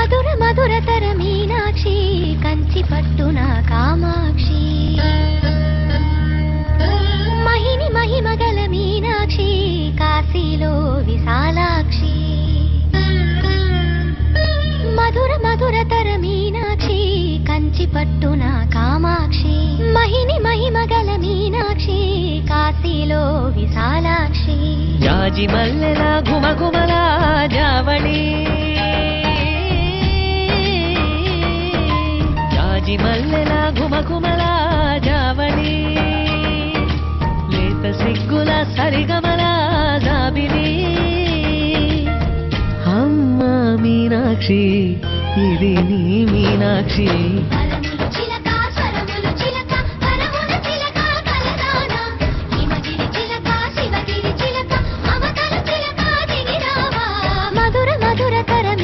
మధుర మధురతర మీనాక్షి కంచి పట్టున కామాక్షి మహిని మహిమగల మీనాక్షి కాశీలో విశాలాక్షి మధుర మధురతర మీనాక్షి కంచి పట్టున కామాక్షి మహిని మహిమగల మీనాక్షి కాశీలో విశాలాక్షి జాజి మల్లెల ఘుమఘుమల జావళి జాజి మల్లెల ఘుమఘుమల జావళి లేత సిగ్గుల సరిగమల జాబిలి అమ్మ మీనాక్షి ఇది నీ మీనాక్షి